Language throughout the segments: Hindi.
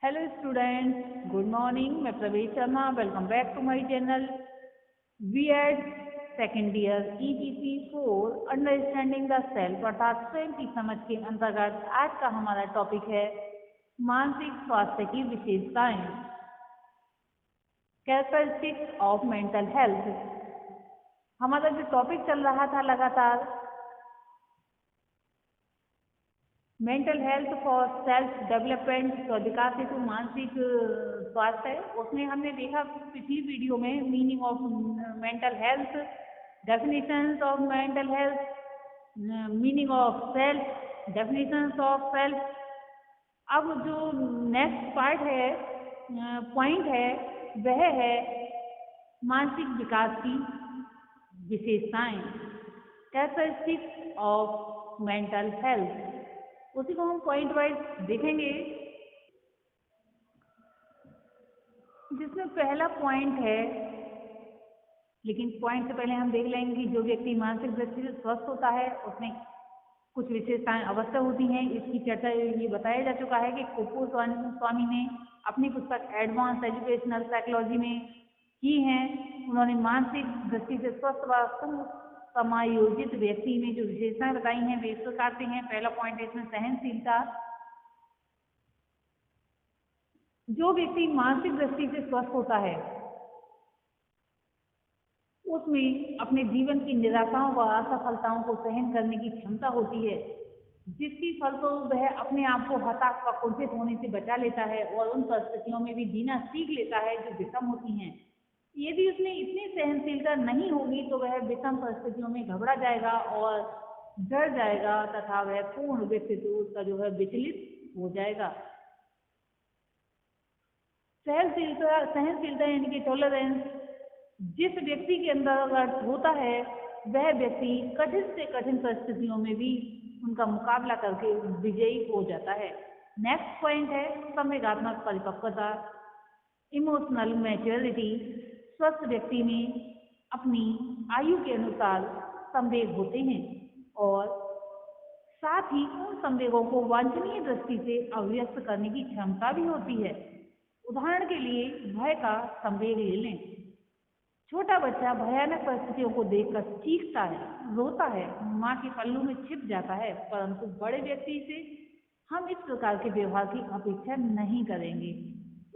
Hello students, good morning. मैं Pravesh Sharma. Welcome back to my channel BEd second year ETC 4 understanding the self अर्थात स्वयं की समझ के अंतर्गत आज का हमारा टॉपिक है मानसिक स्वास्थ्य की विशेषताएं, कैरेक्टरिस्टिक्स ऑफ मेंटल हेल्थ। हमारा जो टॉपिक चल रहा था लगातार mental health for self development, तो विकास हेतु मानसिक स्वास्थ्य है। उसमें हमने देखा पिछली वीडियो में meaning of mental health, definitions of mental health, meaning of self, definitions of self. अब जो नेक्स्ट पार्ट है, पॉइंट है, वह है मानसिक विकास की विशेषताएं, कैरेक्टरिस्टिक्स ऑफ मेंटल हेल्थ। उसी को हम पॉइंट वाइज देखेंगे, जिसमें पहला पॉइंट है। लेकिन पॉइंट से पहले हम देख लेंगे कि जो व्यक्ति मानसिक दृष्टि से स्वस्थ होता है उसमें कुछ विशेषताएं अवश्य होती हैं। इसकी चर्चा ये बताया जा चुका है कि कोप्पू स्वामी ने अपनी पुस्तक एडवांस एजुकेशनल साइकोलॉजी में की हैं। उन्होंने मानसिक दृष्टि से स्वस्थ व समायोजित व्यक्ति में जो विशेषताएं बताई हैं वे इस प्रकार से हैं। पहला पॉइंट है इसमें सहनशीलता। जो व्यक्ति मानसिक दृष्टि से स्वस्थ होता है उसमें अपने जीवन की निराशाओं व असफलताओं को सहन करने की क्षमता होती है, जिसकी फलस्वरूप वह अपने आप को हताश व कुंठित होने से बचा लेता है और उन परिस्थितियों में भी जीना सीख लेता है जो विषम होती हैं। यदि उसमें इतनी सहनशीलता नहीं होगी तो वह विषम परिस्थितियों में घबरा जाएगा और डर जाएगा तथा वह पूर्ण व्यक्तित्व उसका जो है विचलित हो जाएगा। सहनशीलता यानी कि टॉलरेंस जिस व्यक्ति के अंदर अगर होता है वह व्यक्ति कठिन से कठिन परिस्थितियों में भी उनका मुकाबला करके विजयी हो जाता है। नेक्स्ट पॉइंट है संवेगात्मक परिपक्वता, इमोशनल मैच्योरिटी। स्वस्थ व्यक्ति में अपनी आयु के अनुसार संवेग होते हैं और साथ ही उन संवेगों को वांछनीय दृष्टि से अभिव्यक्त करने की क्षमता भी होती है। उदाहरण के लिए भय का संवेग ले लें। छोटा बच्चा भयानक परिस्थितियों को देखकर चीखता है, रोता है, माँ के पल्लू में छिप जाता है, परंतु बड़े व्यक्ति से हम इस प्रकार के व्यवहार की अपेक्षा नहीं करेंगे।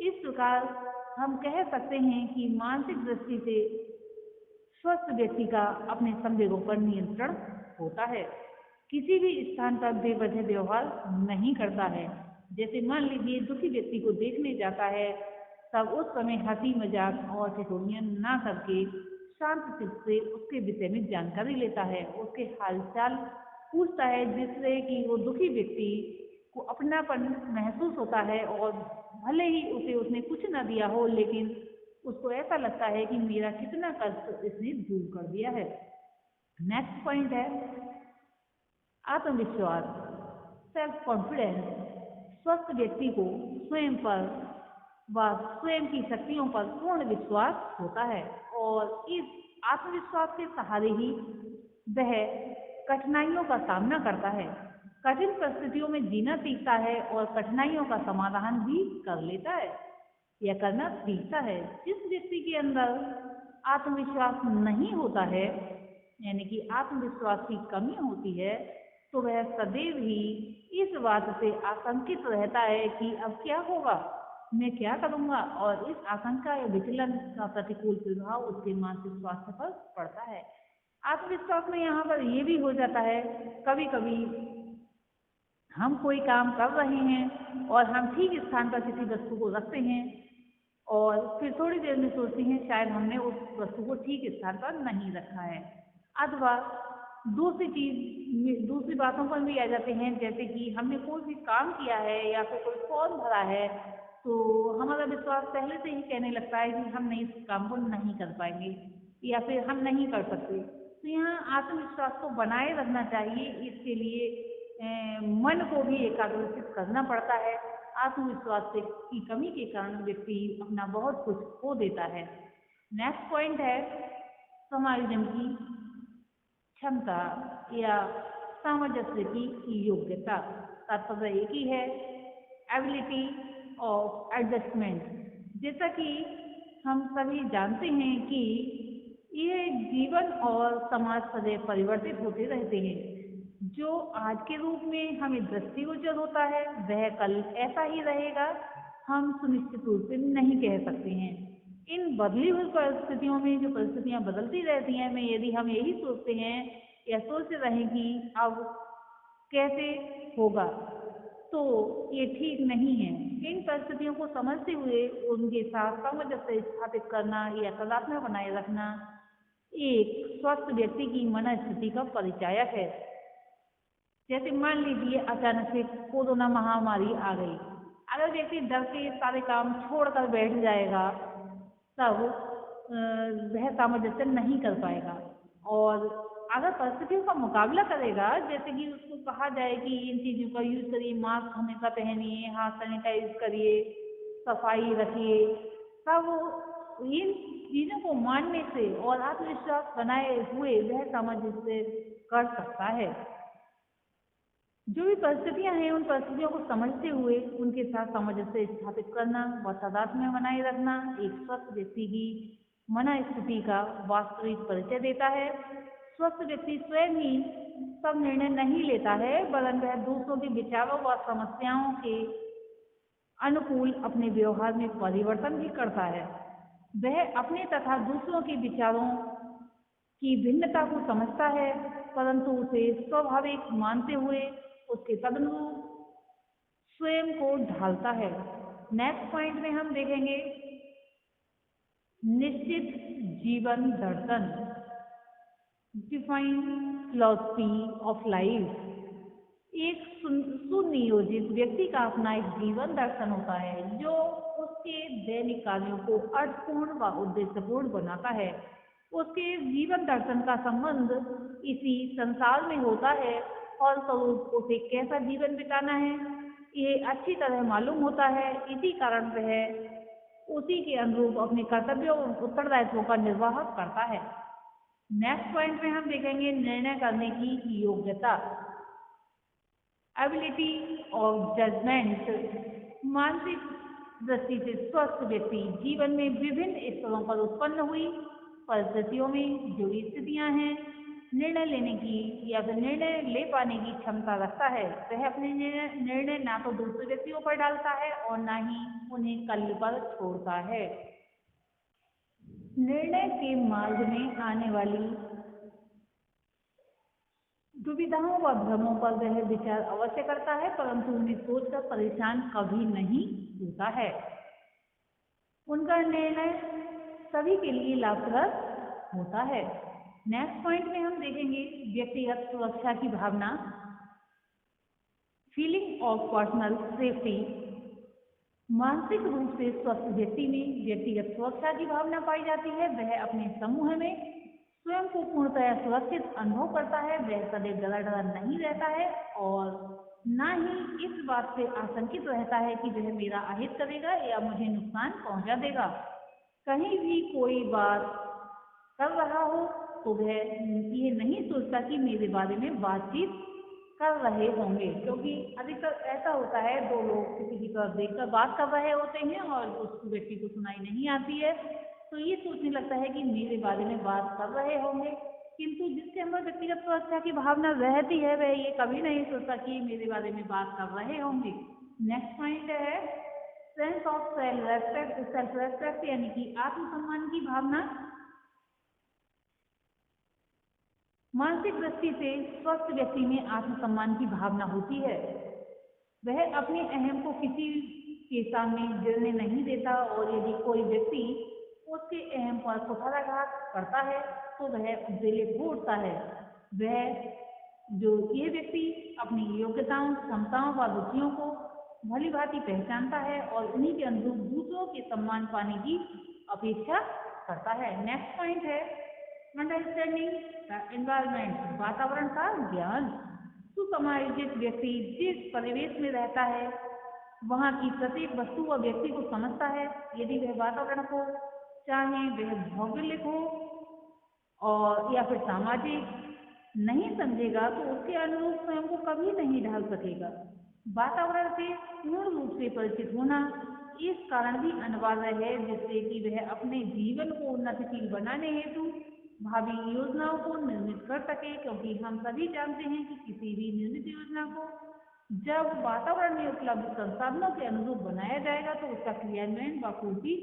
इस प्रकार हम कह सकते हैं कि मानसिक दृष्टि से स्वस्थ व्यक्ति का अपने संवेगों पर नियंत्रण होता है, किसी भी स्थान पर बेवजह व्यवहार नहीं करता है। जैसे मान लीजिए दुखी व्यक्ति को देखने जाता है तब उस समय हंसी मजाक और ठिठोलियां ना करके शांत चित्त से उसके विषय में जानकारी लेता है, उसके हालचाल पूछता है, जिससे कि वो दुखी व्यक्ति को अपनापन महसूस होता है और भले ही उसे उसने कुछ ना दिया हो लेकिन उसको ऐसा लगता है कि मेरा कितना कष्ट इसने दूर कर दिया है। नेक्स्ट पॉइंट है आत्मविश्वास, सेल्फ कॉन्फिडेंस। स्वस्थ व्यक्ति को स्वयं पर व स्वयं की शक्तियों पर पूर्ण विश्वास होता है और इस आत्मविश्वास के सहारे ही वह कठिनाइयों का सामना करता है, कठिन परिस्थितियों में जीना सीखता है और कठिनाइयों का समाधान भी कर लेता है या करना सीखता है। जिस व्यक्ति के अंदर आत्मविश्वास नहीं होता है यानी कि आत्मविश्वास की कमी होती है तो वह सदैव ही इस बात से आशंकित रहता है कि अब क्या होगा, मैं क्या करूंगा, और इस आशंका या विचलन का प्रतिकूल प्रभाव उसके मानसिक स्वास्थ्य पर पड़ता है। आत्मविश्वास में यहाँ पर ये भी हो जाता है, कभी कभी हम कोई काम कर रहे हैं और हम ठीक स्थान पर किसी वस्तु को रखते हैं और फिर थोड़ी देर में सोचते हैं शायद हमने उस वस्तु को ठीक स्थान पर नहीं रखा है। अथवा दूसरी बातों पर भी आ जाते हैं, जैसे कि हमने कोई भी काम किया है या फिर कोई फॉर्म भरा है तो हमारा विश्वास पहले से ही कहने लगता है कि हम इस काम को नहीं कर पाएंगे या फिर हम नहीं कर सकते। तो यहाँ आत्मविश्वास को बनाए रखना चाहिए। इसके लिए मन को भी एकाग्रचित करना पड़ता है। आत्मविश्वास की कमी के कारण व्यक्ति अपना बहुत कुछ खो देता है। नेक्स्ट पॉइंट है समायोजन की क्षमता या सामंजस्य की योग्यता। तात्पर्य एक ही है, एबिलिटी ऑफ एडजस्टमेंट। जैसा कि हम सभी जानते हैं कि ये जीवन और समाज सदैव परिवर्तित होते रहते हैं। जो आज के रूप में हमें दृष्टिगोचर होता है वह कल ऐसा ही रहेगा, हम सुनिश्चित रूप से नहीं कह सकते हैं। इन बदली हुई परिस्थितियों में जो परिस्थितियां बदलती रहती हैं, में यदि हम यही सोचते हैं या सोचते रहें कि अब कैसे होगा, तो ये ठीक नहीं है। इन परिस्थितियों को समझते हुए उनके साथ सामंजस्य स्थापित करना या तादात्म्य बनाए रखना एक स्वस्थ व्यक्ति की मनस्थिति का परिचायक है। जैसे मान लीजिए अचानक से कोरोना महामारी आ गई, अगर व्यक्ति डर के सारे काम छोड़कर बैठ जाएगा तब वह सामंजस्य नहीं कर पाएगा। और अगर परिस्थितियों का मुकाबला करेगा, जैसे कि उसको कहा जाए कि इन चीज़ों का यूज करिए, मास्क हमेशा पहनिए, हाथ सैनिटाइज करिए, सफाई रखिए, तब इन चीज़ों को मानने से और आत्मविश्वास बनाए हुए वह सामंजस्य कर सकता है। जो भी परिस्थितियां हैं उन परिस्थितियों को समझते हुए उनके साथ सामंजस्य स्थापित करना व तादात्म्य बनाए रखना एक स्वस्थ व्यक्ति की मनस्थिति का वास्तविक परिचय देता है। स्वस्थ व्यक्ति स्वयं ही सब निर्णय नहीं लेता है, वरन वह दूसरों के विचारों व समस्याओं के अनुकूल अपने व्यवहार में परिवर्तन भी करता है। वह अपने तथा दूसरों के विचारों की भिन्नता को समझता है, परंतु उसे स्वाभाविक मानते हुए उसके तदनुरूप स्वयं को ढालता है। नेक्स्ट पॉइंट में हम देखेंगे निश्चित जीवन दर्शन, डिफाइन फिलॉसफी ऑफ लाइफ। एक सुनियोजित व्यक्ति का अपना एक जीवन दर्शन होता है जो उसके दैनिक कार्यों को अर्थपूर्ण व उद्देश्यपूर्ण बनाता है। उसके जीवन दर्शन का संबंध इसी संसार में होता है और स्वरूप उसे कैसा जीवन बिताना है ये अच्छी तरह मालूम होता है। इसी कारण वह उसी के अनुरूप अपने कर्तव्यों और उत्तरदायित्वों का निर्वाह करता है। नेक्स्ट पॉइंट में हम देखेंगे निर्णय करने की योग्यता, एबिलिटी ऑफ जजमेंट। मानसिक दृष्टि से स्वस्थ व्यक्ति जीवन में विभिन्न स्तरों पर उत्पन्न हुई परिस्थितियों में जो स्थितियां हैं निर्णय लेने की या फिर निर्णय ले पाने की क्षमता रखता है। वह अपने निर्णय ना तो दूसरे व्यक्तियों पर डालता है और ना ही उन्हें कल पर छोड़ता है। निर्णय के मार्ग में आने वाली दुविधाओं व भ्रमों पर वह विचार अवश्य करता है, परंतु उन्हें सोचकर परेशान कभी नहीं होता है। उनका निर्णय सभी के लिए लाभप्रद होता है। नेक्स्ट पॉइंट में हम देखेंगे व्यक्तिगत सुरक्षा की भावना, फीलिंग ऑफ पर्सनल सेफ्टी। मानसिक रूप से स्वस्थ व्यक्ति में व्यक्तिगत सुरक्षा की भावना पाई जाती है। वह अपने समूह में स्वयं को पूर्णतः सुरक्षित अनुभव करता है। वह सदैव डरा नहीं रहता है और ना ही इस बात से आशंकित रहता है कि वह मेरा अहित करेगा या मुझे नुकसान पहुंचा देगा। कहीं भी कोई बात कर रहा हो तो वह ये नहीं सोचता कि मेरे बारे में बातचीत कर रहे होंगे, क्योंकि अधिकतर ऐसा होता है दो लोग किसी की तरफ देखकर बात कर रहे होते हैं और उस व्यक्ति को सुनाई नहीं आती है, तो ये सोचने लगता है कि मेरे बारे में बात कर रहे होंगे। किंतु जिसके अंदर व्यक्तिगत सुरक्षा की भावना रहती है वह ये कभी नहीं सोचता कि मेरे बारे में बात कर रहे होंगे। नेक्स्ट पॉइंट है सेंस ऑफ सेल्फ रेस्पेक्ट यानी कि आत्मसम्मान की भावना। मानसिक दृष्टि से स्वस्थ व्यक्ति में आत्मसम्मान की भावना होती है। वह अपने अहम को किसी के सामने गिरने नहीं देता और यदि कोई व्यक्ति उसके अहम पर कुठाराघात करता है तो वह उससे लिप उठता है। ये व्यक्ति अपनी योग्यताओं, क्षमताओं व रुचियों को भली भांति पहचानता है और उन्हीं के अनुरूप दूसरों के सम्मान पाने की अपेक्षा करता है। नेक्स्ट पॉइंट है अंडरस्टैंडिंग द एनवायरनमेंट, वातावरण का ज्ञान। सुसमायोजित व्यक्ति जिस परिवेश में रहता है वहाँ की प्रत्येक वस्तु व व्यक्ति को समझता है। यदि वह वातावरण को चाहे वह भौगोलिक हो और या फिर सामाजिक नहीं समझेगा तो उसके अनुरूप स्वयं को कभी नहीं ढाल सकेगा। वातावरण से पूर्ण रूप से परिचित होना इस कारण भी अनिवार्य है जिससे कि वह अपने जीवन को उन्नतिशील बनाने हेतु भावी योजनाओं को निर्मित कर सके, क्योंकि हम सभी जानते हैं कि किसी भी निर्मित योजना को जब वातावरण में उपलब्ध संसाधनों के अनुरूप बनाया जाएगा तो उसका क्रियान्वयन व पूर्ति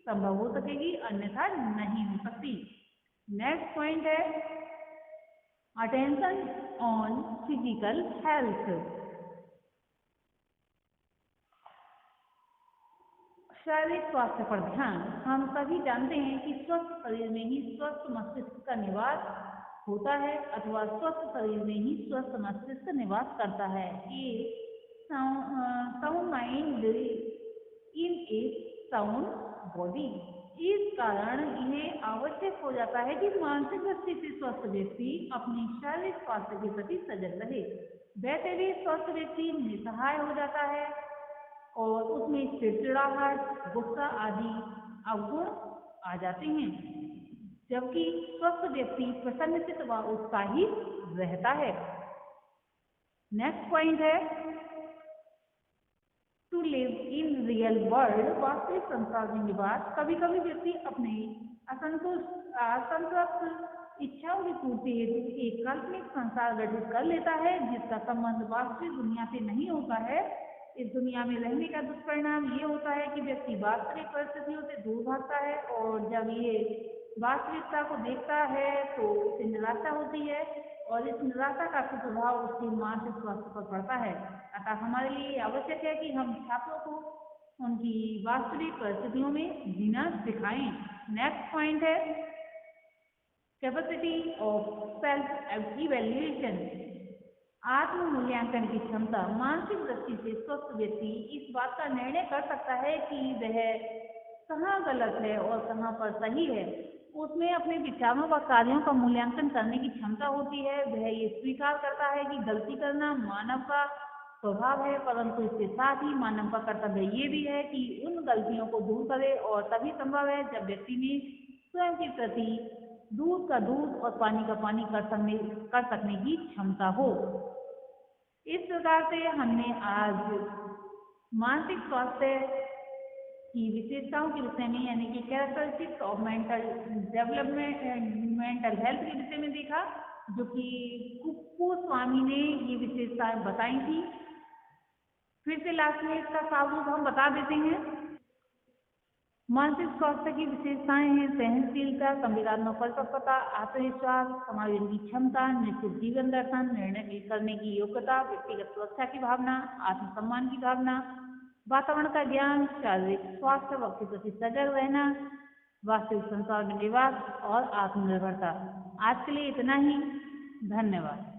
संभव हो सकेगी, अन्यथा नहीं हो सकती। नेक्स्ट पॉइंट है अटेंशन ऑन फिजिकल हेल्थ। शारीरिक स्वास्थ्य पर ध्यान। हम सभी जानते हैं कि स्वस्थ शरीर में ही स्वस्थ मस्तिष्क का निवास होता है अथवा स्वस्थ शरीर में ही स्वस्थ मस्तिष्क निवास करता है। Sound mind in A sound body. इस कारण यह आवश्यक हो जाता है कि मानसिक दृष्टि से स्वस्थ व्यक्ति अपने शारीरिक स्वास्थ्य के प्रति सजग रहे। वैसे भी स्वस्थ व्यक्ति निस्सहाय हो जाता है और उसमें चिड़चिड़ाहट, गुस्सा आदि अवगुण आ जाते हैं, जबकि स्वस्थ व्यक्ति प्रसन्नचित्त व उत्साहित रहता है। नेक्स्ट पॉइंट है to live in real world. वास्तविक संसार में निवास। कभी कभी व्यक्ति अपने असंतुष्ट इच्छाओं की पूर्ति हेतु एक काल्पनिक संसार गठित कर लेता है जिसका संबंध वास्तविक दुनिया से नहीं होता है। इस दुनिया में रहने का दुष्परिणाम ये होता है कि व्यक्ति वास्तविक परिस्थितियों से दूर भागता है और जब ये वास्तविकता को देखता है तो उसे निराशा होती है और इस निराशा का कुप्रभाव उसके मानसिक स्वास्थ्य पर पड़ता है। अतः हमारे लिए आवश्यक है कि हम छात्रों को उनकी वास्तविक परिस्थितियों में जीना सिखाएं। नेक्स्ट पॉइंट है कैपेसिटी ऑफ सेल्फ इवैल्यूएशन। आत्म मूल्यांकन की क्षमता। मानसिक दृष्टि से स्वस्थ व्यक्ति इस बात का निर्णय कर सकता है कि वह कहाँ गलत है और कहाँ पर सही है। उसमें अपने विचारों व कार्यों का मूल्यांकन करने की क्षमता होती है। वह ये स्वीकार करता है कि गलती करना मानव का स्वभाव है, परंतु इसके साथ ही मानव का कर्तव्य ये भी है कि उन गलतियों को दूर करे और तभी संभव है जब व्यक्ति में स्वयं के प्रति दूध का दूध और पानी का पानी कर सकने की क्षमता हो। इस प्रकार से हमने आज मानसिक स्वास्थ्य की विशेषताओं के विषय में यानी कि characteristics of mental development mental health के विषय में देखा, जो कि कुप्पूस्वामी ने ये विशेषताएं बताई थी। फिर से लास्ट में इसका सावरूप हम बता देते हैं। मानसिक स्वास्थ्य की विशेषताएं हैं सहनशीलता, संवेदनात्मक परिपक्वता, आत्मविश्वास, समायोजन की क्षमता, निश्चित जीवन दर्शन, निर्णय करने की योग्यता, व्यक्तिगत सुरक्षा की भावना, आत्मसम्मान की भावना, वातावरण का ज्ञान, शारीरिक स्वास्थ्य व के प्रति सजग रहना, वास्तविक संसार में निवास और आत्मनिर्भरता। आज के लिए इतना ही। धन्यवाद।